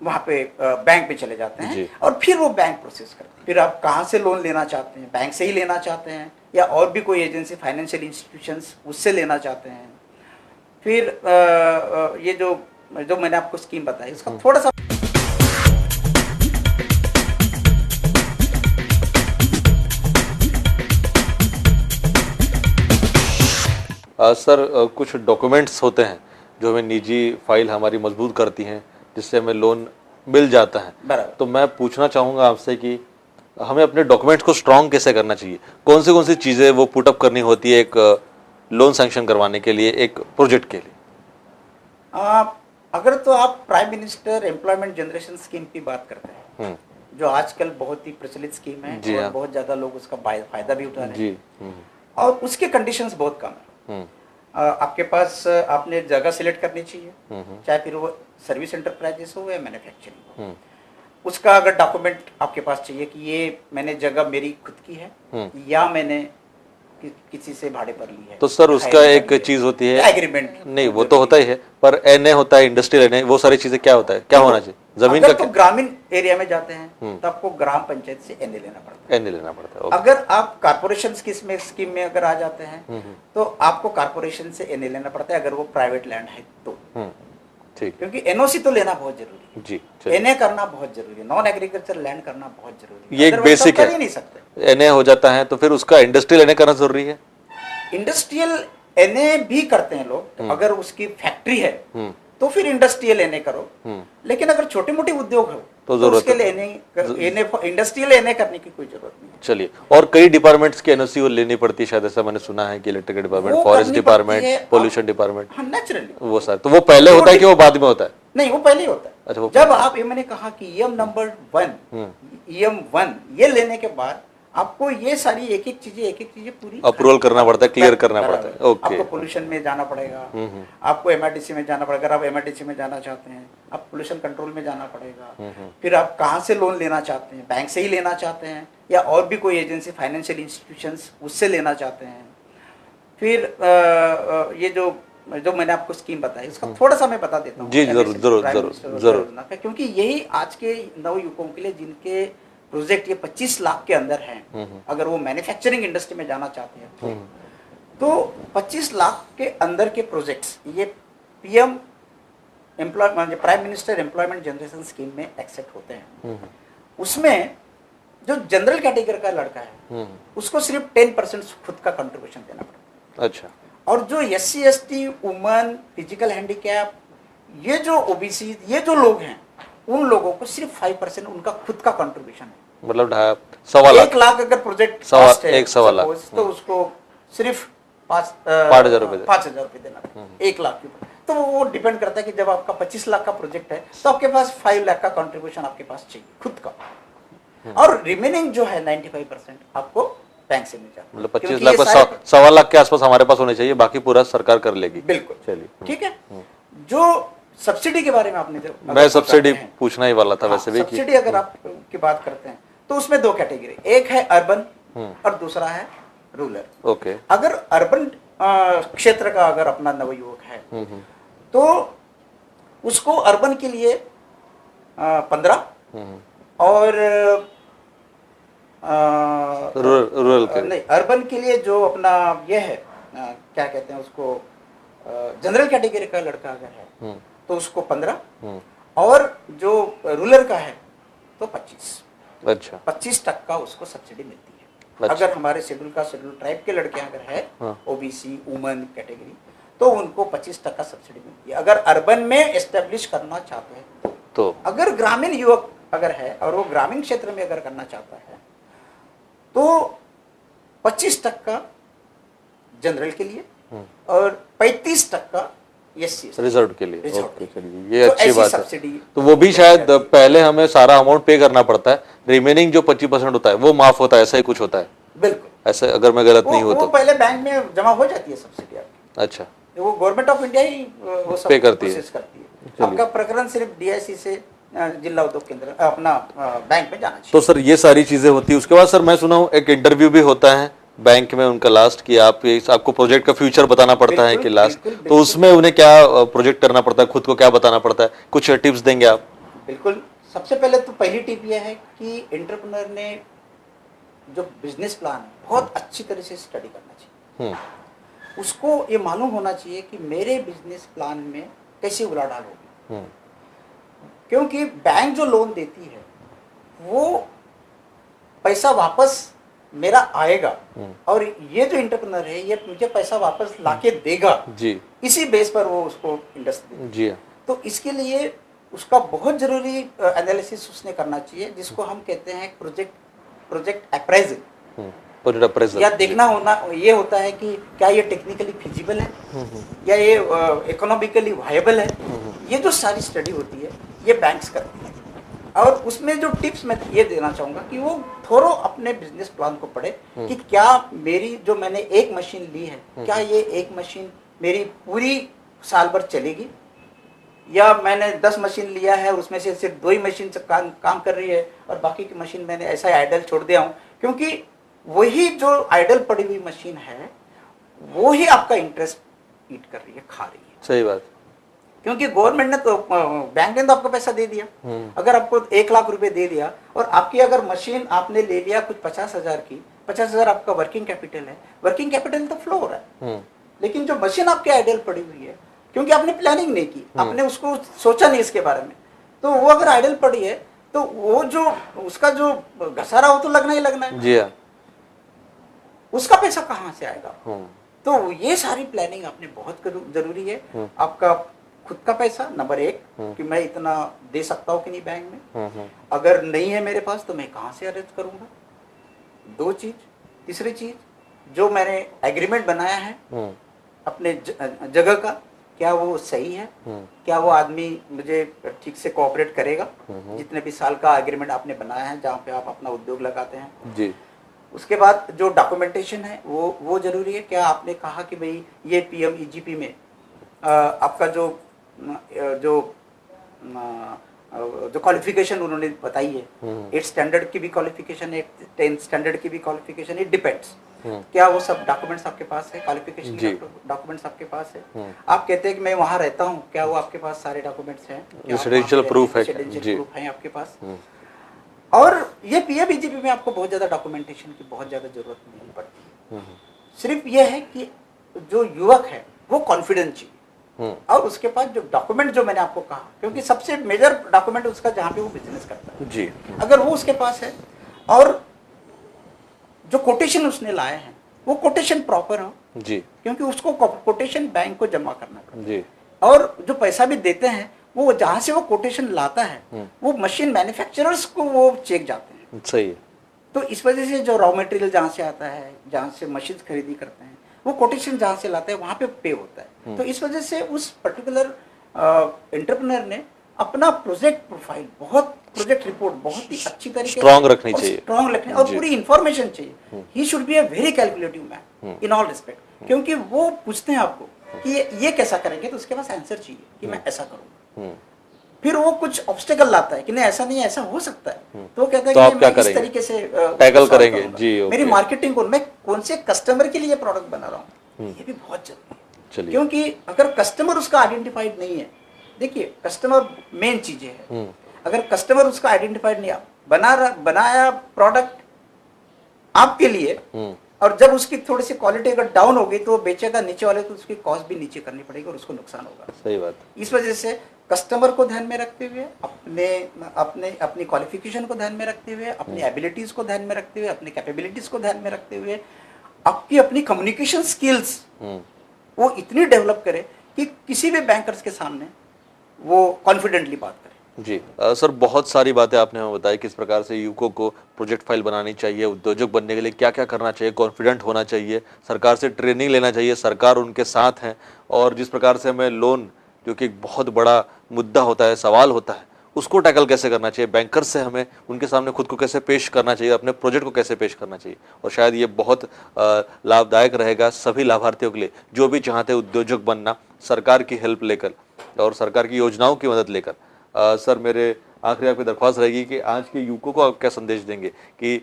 Speaker 2: वहां पे बैंक में चले जाते हैं, और फिर वो बैंक प्रोसेस करते हैं। फिर आप कहाँ से लोन लेना चाहते हैं, बैंक से ही लेना चाहते हैं या और भी कोई एजेंसी, फाइनेंशियल इंस्टीट्यूशंस, उससे लेना चाहते हैं। फिर ये जो मैंने आपको स्कीम बताई, इसका थोड़ा सा
Speaker 1: सर कुछ डॉक्यूमेंट्स होते हैं जो हमें निजी फाइल हमारी मजबूत करती हैं, जिससे हमें लोन मिल जाता है। तो मैं पूछना चाहूँगा आपसे कि हमें अपने डॉक्यूमेंट्स को स्ट्रॉन्ग कैसे करना चाहिए, कौन सी चीज़ें वो पुटअप करनी होती है एक लोन सैंक्शन करवाने के लिए, एक प्रोजेक्ट के लिए?
Speaker 2: अगर तो आप prime minister employment generation scheme की बात करते हैं, जो आजकल बहुत ही प्रचलित स्कीम है और बहुत ज़्यादा लोग उसका फायदा भी उठा रहे हैं, और उसके कंडीशंस बहुत कम है। आपके पास, आपने जगह सिलेक्ट करनी चाहिए, चाहे फिर वो सर्विस एंटरप्राइजेस हो या मैन्युफैक्चरिंग हो। उसका अगर डॉक्यूमेंट आपके पास चाहिए कि ये मैंने जगह मेरी खुद की है या मैंने किसी से भाड़े पर ली है।
Speaker 1: तो सर उसका एक चीज होती है
Speaker 2: एग्रीमेंट,
Speaker 1: नहीं वो तो होता ही है, पर NA होता है, इंडस्ट्रियल NA, वो सारी चीजें क्या होता है, क्या होना चाहिए जमीन का?
Speaker 2: तो ग्रामीण एरिया में जाते हैं तो आपको ग्राम पंचायत से NA लेना पड़ता है।
Speaker 1: NA लेना पड़ता है।
Speaker 2: अगर आप कारपोरेशन स्कीम में अगर आ जाते हैं तो आपको कारपोरेशन से NA लेना पड़ता है, अगर वो प्राइवेट लैंड है तो। ठीक। क्योंकि NOC तो लेना बहुत जरूरी है जी, NA करना बहुत जरूरी है, नॉन एग्रीकल्चर लैंड करना बहुत जरूरी है।
Speaker 1: ये एक बेसिक है, नहीं सकते। NA हो जाता है तो फिर उसका इंडस्ट्रियल NA करना जरूरी है।
Speaker 2: इंडस्ट्रियल NA भी करते हैं लोग, अगर उसकी फैक्ट्री है तो फिर इंडस्ट्रियल NA करो, लेकिन अगर छोटे मोटे उद्योग हो तो उसके लिए इंडस्ट्रियल NA करने की कोई जरूरत नहीं।
Speaker 1: चलिए, और कई डिपार्टमेंट्स की NOC वो लेनी पड़ती है शायद, ऐसा मैंने सुना है कि electrical department, forest department, pollution department.
Speaker 2: हाँ, नेचुरली
Speaker 1: वो सारे, तो वो पहले होता है कि वो बाद में होता है?
Speaker 2: नहीं, वो पहले होता है। अच्छा, जब आप, ये मैंने कहा कि EM नंबर 1 ये लेने के बाद आपको ये सारी एक एक चीजें पूरी
Speaker 1: अप्रूवल करना पड़ता है, क्लियर करना पड़ता है। ओके।
Speaker 2: आपको पोल्यूशन में जाना पड़ेगा, आपको MRDC में जाना पड़ेगा, अगर आप MRDC में जाना चाहते हैं, आप पोल्यूशन कंट्रोल में जाना पड़ेगा। फिर आप कहाँ से लोन लेना चाहते हैं, बैंक से ही लेना चाहते हैं या और भी कोई एजेंसी, फाइनेंशियल इंस्टीट्यूशंस, उससे लेना चाहते हैं। फिर ये जो मैंने आपको स्कीम बताई, उसका थोड़ा सा मैं बता देता हूँ
Speaker 1: जी। जरूर,
Speaker 2: क्योंकि यही आज के नव युवकों के लिए, जिनके प्रोजेक्ट ये 25 लाख के अंदर हैं, अगर वो मैन्युफैक्चरिंग इंडस्ट्री में जाना चाहते हैं तो 25 लाख के अंदर के प्रोजेक्ट्स ये PM prime minister employment generation scheme में एक्सेप्ट होते हैं। उसमें जो जनरल कैटेगरी का लड़का है उसको सिर्फ 10% खुद का कंट्रीब्यूशन देना पड़ता है। अच्छा। और जो SC ST, woman, physical handicap, ये जो OBC, ये जो लोग हैं, उन लोगों को सिर्फ 5% उनका खुद का कंट्रीब्यूशन है।
Speaker 1: मतलब 1.25
Speaker 2: लाख अगर प्रोजेक्ट
Speaker 1: कॉस्ट है, 1.25 लाख,
Speaker 2: तो उसको सिर्फ
Speaker 1: 5,000 रुपए
Speaker 2: देना 1 लाख के ऊपर। तो वो डिपेंड करता है कि जब आपका 25 लाख का प्रोजेक्ट है तो आपके पास 5 लाख का कंट्रीब्यूशन आपके पास चाहिए खुद का, और रिमेनिंग जो है 95% आपको बैंक से मिल जाता है।
Speaker 1: मतलब 25 लाख पर 1.25 लाख के आसपास हमारे पास होने चाहिए, बाकी पूरा सरकार कर लेगी।
Speaker 2: बिल्कुल। चलिए, ठीक है। जो सब्सिडी के बारे में आपने,
Speaker 1: मैं सब्सिडी पूछना ही वाला था। वैसे भी
Speaker 2: सब्सिडी अगर आप की बात करते हैं तो उसमें 2 कैटेगरी, एक है अर्बन और दूसरा है रूरल। ओके। अगर अर्बन क्षेत्र का अगर अपना नवयुवक है तो उसको अर्बन के लिए 15 और
Speaker 1: रूरल के
Speaker 2: नहीं, अर्बन के लिए जो अपना ये है क्या कहते हैं उसको, जनरल कैटेगरी का लड़का अगर है तो उसको 15 और जो रूरल का है तो 25।
Speaker 1: अच्छा,
Speaker 2: 25% उसको सब्सिडी मिलती है।
Speaker 1: अच्छा।
Speaker 2: अगर हमारे शेड्यूल का शेड्यूल ट्राइब के लड़के अगर है ओबीसी वुमन कैटेगरी तो उनको 25% सब्सिडी मिलती है अगर अर्बन में एस्टेब्लिश करना चाहते हैं तो। अगर ग्रामीण युवक अगर है और वो ग्रामीण क्षेत्र में अगर करना चाहता है तो 25% जनरल के लिए और 35%
Speaker 1: रिजर्व के लिए। ओके, चलिए, ये
Speaker 2: तो
Speaker 1: अच्छी बात है।
Speaker 2: सब्सिडी
Speaker 1: तो वो भी शायद पहले हमें सारा अमाउंट पे करना पड़ता है, रिमेनिंग जो 25% होता है वो माफ होता है, ऐसा ही कुछ होता है?
Speaker 2: बिल्कुल,
Speaker 1: ऐसे अगर मैं गलत नहीं हूँ तो
Speaker 2: पहले बैंक में जमा हो जाती है सब्सिडी आपकी।
Speaker 1: अच्छा,
Speaker 2: वो गवर्नमेंट ऑफ इंडिया ही वो सब
Speaker 1: पे करती है।
Speaker 2: आपका प्रकरण सिर्फ डीआईसी से जिला उद्योग केंद्र अपना बैंक में जाना चाहिए।
Speaker 1: तो सर ये सारी चीजें होती है। उसके बाद सर मैं सुना हूँ एक इंटरव्यू भी होता है बैंक में उनका लास्ट, कि आपको प्रोजेक्ट का फ्यूचर बताना पड़ता है कि लास्ट, तो उसमें उन्हें क्या प्रोजेक्ट करना पड़ता है, खुद को क्या बताना पड़ता है, कुछ टिप्स देंगे आप?
Speaker 2: बिल्कुल, सबसे पहले तो पहली टिप यह है कि एंटरप्रेन्योर ने जो बिजनेस प्लान है बहुत अच्छी तरह से स्टडी करना चाहिए। उसको ये मालूम होना चाहिए कि मेरे बिजनेस प्लान में कैसे उलाढाल होगी, क्योंकि बैंक जो लोन देती है वो पैसा वापस मेरा आएगा और ये जो एंटरप्रेन्योर है ये मुझे पैसा वापस लाके देगा
Speaker 1: जी,
Speaker 2: इसी बेस पर वो उसको इंडस्ट्री
Speaker 1: जी।
Speaker 2: तो इसके लिए उसका बहुत जरूरी एनालिसिस उसने करना चाहिए, जिसको हम कहते हैं प्रोजेक्ट अप्रेजल। या देखना होना ये होता है कि क्या ये टेक्निकली फिजिबल है या ये इकोनॉमिकली वायबल है। ये जो सारी स्टडी होती है ये बैंक्स करती है और उसमें जो टिप्स मैं ये देना चाहूँगा कि वो थोड़ा अपने बिजनेस प्लान को पढ़े कि क्या मेरी जो मैंने एक मशीन ली है क्या ये एक मशीन मेरी पूरी साल भर चलेगी, या मैंने 10 मशीन लिया है और उसमें से सिर्फ 2 ही मशीन से काम कर रही है और बाकी की मशीन मैंने ऐसा आइडल छोड़ दिया हूँ, क्योंकि वही जो आइडल पड़ी हुई मशीन है वो ही आपका इंटरेस्ट ईट कर रही है, खा रही है।
Speaker 1: सही बात,
Speaker 2: क्योंकि गवर्नमेंट ने तो बैंक ने तो आपको पैसा दे दिया। अगर आपको 1 लाख रुपए दे दिया और आपकी अगर मशीन आपने ले लिया कुछ 50,000 की, 50,000 आपका वर्किंग कैपिटल है, वर्किंग कैपिटल तो फ्लो हो रहा है, लेकिन जो मशीन आपके आइडल पड़ी हुई है क्योंकि आपने प्लानिंग नहीं की, आपने उसको सोचा नहीं इसके बारे में, तो वो अगर आइडल पड़ी है तो वो जो उसका जो घसारा हो तो लगना ही लगना है।
Speaker 1: जी हाँ,
Speaker 2: उसका पैसा कहाँ से आएगा? तो ये सारी प्लानिंग आपने बहुत जरूरी है। आपका खुद का पैसा नंबर 1 कि मैं इतना दे सकता हूँ कि नहीं बैंक में, अगर नहीं है मेरे पास तो मैं कहाँ से अरेंज करूंगा। 2 चीज, तीसरी चीज जो मैंने एग्रीमेंट बनाया है अपने जगह का, क्या वो सही है, क्या वो आदमी मुझे ठीक से कोऑपरेट करेगा, जितने भी साल का एग्रीमेंट आपने बनाया है जहाँ पे आप अपना उद्योग लगाते हैं
Speaker 1: जी।
Speaker 2: उसके बाद जो डॉक्यूमेंटेशन है वो जरूरी है। क्या आपने कहा कि भाई ये पीएमईजीपी में आपका जो क्वालिफिकेशन उन्होंने बताई है, 8 स्टैंडर्ड की भी क्वालिफिकेशन है, 10 स्टैंडर्ड की भी क्वालिफिकेशन, इट डिपेंड्स। क्या वो सब डॉक्यूमेंट्स आपके पास है, क्वालिफिकेशन डॉक्यूमेंट्स आपके पास है? आप कहते हैं कि मैं वहां रहता हूं, क्या वो आपके पास सारे डॉक्यूमेंट्स हैं,
Speaker 1: रेसिडेंशियल प्रूफ है
Speaker 2: आपके पास? और ये पीएमईजीपी में आपको बहुत ज्यादा डॉक्यूमेंटेशन की बहुत ज्यादा जरूरत नहीं पड़ती, सिर्फ ये है कि जो युवक है वो कॉन्फिडेंस चाहिए और उसके पास जो डॉक्यूमेंट जो मैंने आपको कहा, क्योंकि सबसे मेजर डॉक्यूमेंट उसका जहाँ पे वो बिजनेस करता है
Speaker 1: जी,
Speaker 2: अगर वो उसके पास है और जो कोटेशन उसने लाए हैं वो कोटेशन प्रॉपर हो
Speaker 1: जी,
Speaker 2: क्योंकि उसको कोटेशन बैंक को जमा करना पड़ता
Speaker 1: जी,
Speaker 2: और जो पैसा भी देते हैं वो जहाँ से वो कोटेशन लाता है वो मशीन मैन्युफैक्चरर्स को वो चेक जाते हैं।
Speaker 1: सही है।
Speaker 2: तो इस वजह से जो रॉ मटेरियल जहाँ से आता है, जहाँ से मशीन खरीदी करते हैं, वो कोटेशन जहाँ से लाते हैं वहाँ पे पे होता है। तो इस वजह से उस पर्टिकुलर एंटरप्रेन्योर ने अपना प्रोजेक्ट प्रोफाइल प्रोजेक्ट रिपोर्ट बहुत ही अच्छी तरीके
Speaker 1: स्ट्रॉन्ग रखनी चाहिए,
Speaker 2: स्ट्रॉन्ग रखनी और पूरी इंफॉर्मेशन चाहिए। He should be a very calculative man in all respect, क्योंकि वो पूछते हैं आपको कि ये कैसा करेंगे, तो उसके पास आंसर चाहिए कि मैं ऐसा करूँगा। फिर वो कुछ ऑब्स्टेकल लाता है कि नहीं ऐसा नहीं, ऐसा हो सकता है, तो वो कहता है कि मैं इस तरीके से
Speaker 1: टैकल करेंगे जी।
Speaker 2: मेरी मार्केटिंग को, मैं कौन से कस्टमर के लिए प्रोडक्ट बना रहा हूँ, ये भी बहुत जरूरी है। क्योंकि अगर कस्टमर उसका आइडेंटिफाइड नहीं है, देखिए कस्टमर मेन चीजें है, अगर कस्टमर उसका आइडेंटिफाइड नहीं बनाया प्रोडक्ट आपके लिए, और जब उसकी थोड़ी सी क्वालिटी अगर डाउन होगी तो वो बेचेगा नीचे वाले, तो उसकी कॉस्ट भी नीचे करनी पड़ेगी और उसको नुकसान होगा।
Speaker 1: सही बात।
Speaker 2: इस वजह से कस्टमर को ध्यान में रखते हुए, अपनी क्वालिफिकेशन को ध्यान में रखते हुए, अपनी एबिलिटीज को ध्यान में रखते हुए, अपनी कैपेबिलिटीज को ध्यान में रखते हुए, आपकी अपनी कम्युनिकेशन स्किल्स वो इतनी डेवलप करे कि किसी भी बैंकर्स के सामने वो कॉन्फिडेंटली बात करे।
Speaker 1: जी सर, बहुत सारी बातें आपने हमें बताई किस प्रकार से युवकों को प्रोजेक्ट फाइल बनानी चाहिए, उद्योजक बनने के लिए क्या क्या करना चाहिए, कॉन्फिडेंट होना चाहिए, सरकार से ट्रेनिंग लेना चाहिए, सरकार उनके साथ है, और जिस प्रकार से हमें लोन, जो कि एक बहुत बड़ा मुद्दा होता है, सवाल होता है, उसको टैकल कैसे करना चाहिए, बैंकर से हमें उनके सामने खुद को कैसे पेश करना चाहिए, अपने प्रोजेक्ट को कैसे पेश करना चाहिए। और शायद ये बहुत लाभदायक रहेगा सभी लाभार्थियों के लिए जो भी चाहते हैं उद्योजक बनना, सरकार की हेल्प लेकर और सरकार की योजनाओं की मदद लेकर। सर, मेरे आखिरी आपकी दरख्वास्त रहेगी कि आज के युवकों को आप क्या संदेश देंगे, कि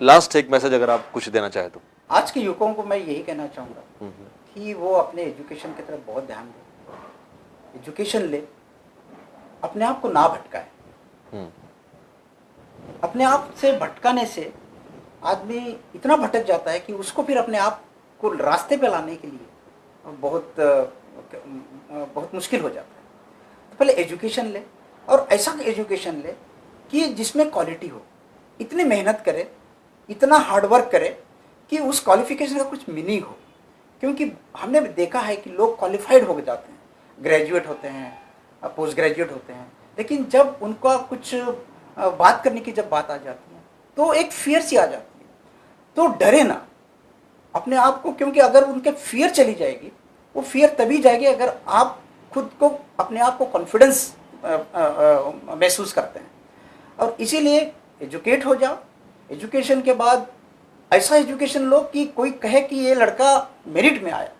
Speaker 1: लास्ट एक मैसेज अगर आप कुछ देना चाहें तो।
Speaker 2: आज के युवकों को मैं यही कहना चाहूँगा कि वो अपने एजुकेशन की तरफ बहुत ध्यान दें, एजुकेशन ले, अपने आप को ना भटकाए। अपने आप से भटकाने से आदमी इतना भटक जाता है कि उसको फिर अपने आप को रास्ते पे लाने के लिए बहुत मुश्किल हो जाता है। तो पहले एजुकेशन ले, और ऐसा एजुकेशन ले कि जिसमें क्वालिटी हो, इतनी मेहनत करे, इतना हार्डवर्क करे कि उस क्वालिफिकेशन का कुछ मीनिंग हो। क्योंकि हमने देखा है कि लोग क्वालिफाइड हो जाते हैं, ग्रेजुएट होते हैं, पोस्ट ग्रेजुएट होते हैं, लेकिन जब उनका कुछ बात करने की जब बात आ जाती है तो एक फियर सी आ जाती है। तो डरे ना अपने आप को, क्योंकि अगर उनके फियर चली जाएगी, वो फियर तभी जाएगी अगर आप खुद को, अपने आप को कॉन्फिडेंस महसूस करते हैं। और इसीलिए एजुकेट हो जाओ। एजुकेशन के बाद ऐसा एजुकेशन लो कि कोई कहे कि ये लड़का मेरिट में आया,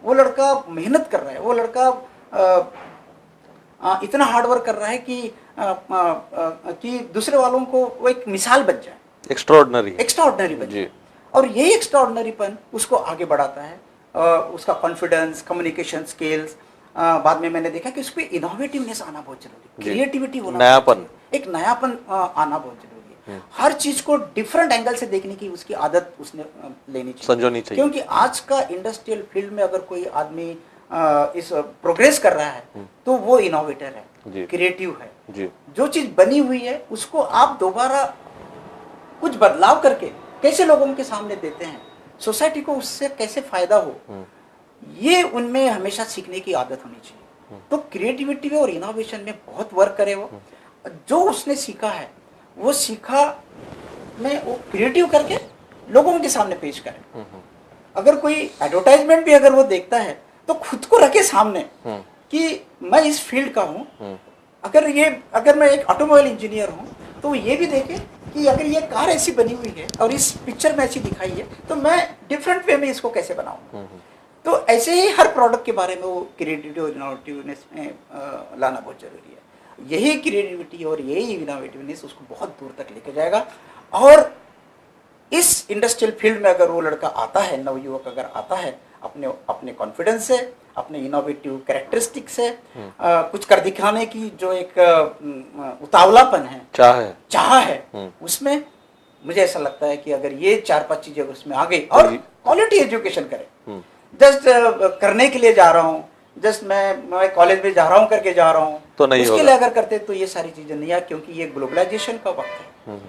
Speaker 2: वो लड़का मेहनत कर रहा है, वो लड़का इतना हार्डवर्क कर रहा है कि दूसरे वालों को वो एक मिसाल बन जाए, एक्स्ट्राऑर्डिनरी बन जाए। और यही एक्स्ट्राऑर्डिनरीपन उसको आगे बढ़ाता है, उसका कॉन्फिडेंस, कम्युनिकेशन स्किल्स। बाद में मैंने देखा कि उसमें इनोवेटिवनेस आना बहुत जरूरी, क्रिएटिविटी होना, नयापन, एक नयापन आना बहुत जरूरी है। हर चीज को डिफरेंट एंगल से देखने की उसकी आदत उसने लेनी चाहिए, क्योंकि आज का इंडस्ट्रियल फील्ड में अगर कोई आदमी इस प्रोग्रेस कर रहा है तो वो इनोवेटर है, क्रिएटिव है। जो चीज बनी हुई है उसको आप दोबारा कुछ बदलाव करके कैसे लोगों के सामने देते हैं, सोसाइटी को उससे कैसे फायदा हो, ये उनमें हमेशा सीखने की आदत होनी चाहिए। तो क्रिएटिविटी में और इनोवेशन में बहुत वर्क करे वो, जो उसने सीखा है वो सीखा में वो क्रिएटिव करके लोगों के सामने पेश करे। अगर कोई एडवर्टाइजमेंट भी अगर वो देखता है तो खुद को रखे सामने कि मैं इस फील्ड का हूँ। अगर मैं एक ऑटोमोबाइल इंजीनियर हूँ तो ये भी देखे कि अगर ये कार ऐसी बनी हुई है और इस पिक्चर में ऐसी दिखाई है तो मैं डिफरेंट वे में इसको कैसे बनाऊँ। तो ऐसे ही हर प्रोडक्ट के बारे में वो क्रिएटिविटी और इनोवेटिवनेस में लाना बहुत जरूरी है। यही क्रिएटिविटी और यही इनोवेटिवनेस उसको बहुत दूर तक लेके जाएगा। और इस इंडस्ट्रियल फील्ड में अगर वो लड़का आता है, नवयुवक अगर आता है अपने कॉन्फिडेंस से, अपने इनोवेटिव कैरेक्टरिस्टिक से, कुछ कर दिखाने की जो एक उतावलापन है, चाह है, उसमें मुझे ऐसा लगता है कि अगर ये 4-5 चीजें उसमें आ गई और क्वालिटी एजुकेशन करे, जस्ट करने के लिए जा रहा हूँ, जस्ट मैं कॉलेज में जा रहा हूँ करके जा रहा हूँ, तो नहीं उसके लिए अगर करते तो ये सारी चीजें नहीं आ, क्योंकि ये ग्लोबलाइजेशन का वक्त है,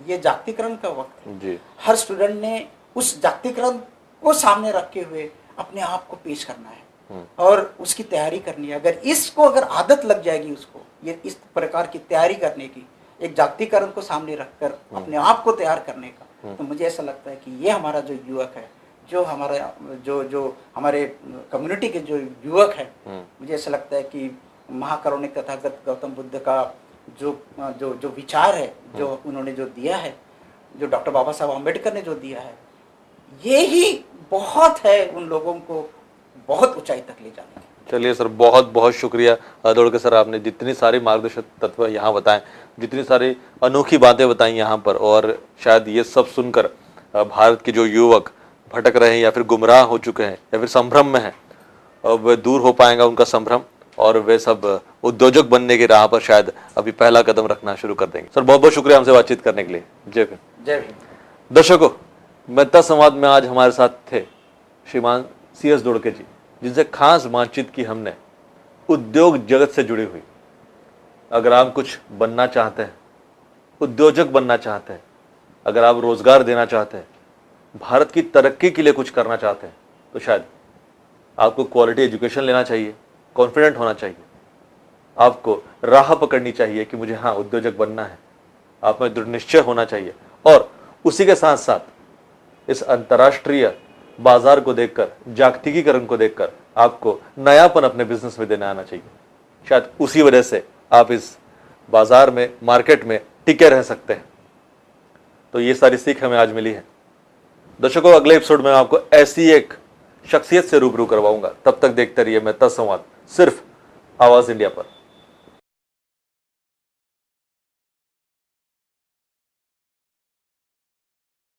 Speaker 2: ये जागतिकरण का वक्त है। हर स्टूडेंट ने उस जागतिकरण को सामने रखे हुए अपने आप को पेश करना है और उसकी तैयारी करनी है। अगर आदत लग जाएगी उसको ये इस प्रकार की तैयारी करने की, एक जागतिकरण को सामने रखकर अपने आप को तैयार करने का, तो मुझे ऐसा लगता है कि ये हमारा जो युवक है, जो हमारे कम्युनिटी के जो युवक है, मुझे ऐसा लगता है कि महाकारुणिक तथागत गौतम बुद्ध का जो विचार है, जो उन्होंने जो दिया है, जो डॉक्टर बाबा साहब अम्बेडकर ने जो दिया है, ये ही बहुत है उन लोगों को बहुत ऊंचाई तक ले जाने की।
Speaker 1: चलिए सर, बहुत बहुत शुक्रिया दौड़के सर, आपने जितनी सारी मार्गदर्शक तत्व यहाँ बताएं, जितनी सारी अनोखी बातें बताई यहाँ पर, और शायद ये सब सुनकर भारत के जो युवक भटक रहे हैं या फिर गुमराह हो चुके हैं या फिर संभ्रम में हैं, अब दूर हो पाएगा उनका संभ्रम। और वे सब उद्योजक बनने की राह पर शायद अभी पहला कदम रखना शुरू कर देंगे। सर बहुत बहुत शुक्रिया हमसे बातचीत करने के लिए। जय भीम।
Speaker 2: जय भीम।
Speaker 1: दर्शकों, मेहता संवाद में आज हमारे साथ थे श्रीमान CS दुड़के जी, जिनसे खास बातचीत की हमने उद्योग जगत से जुड़ी हुई। अगर आप कुछ बनना चाहते हैं, उद्योजक बनना चाहते हैं, अगर आप रोजगार देना चाहते हैं, भारत की तरक्की के लिए कुछ करना चाहते हैं, तो शायद आपको क्वालिटी एजुकेशन लेना चाहिए, कॉन्फिडेंट होना चाहिए, आपको राह पकड़नी चाहिए कि मुझे हाँ उद्योजक बनना है, आप में दृढ़ निश्चय होना चाहिए, और उसी के साथ साथ इस अंतर्राष्ट्रीय बाजार को देखकर, जागतिकीकरण को देखकर आपको नयापन अपने बिजनेस में देना आना चाहिए। शायद उसी वजह से आप इस बाजार में, मार्केट में टिके रह सकते हैं। तो ये सारी सीख हमें आज मिली है। दर्शकों, अगले एपिसोड में आपको ऐसी एक शख्सियत से रूबरू करवाऊंगा। तब तक देखते रहिए मेहता संवाद, सिर्फ आवाज इंडिया पर।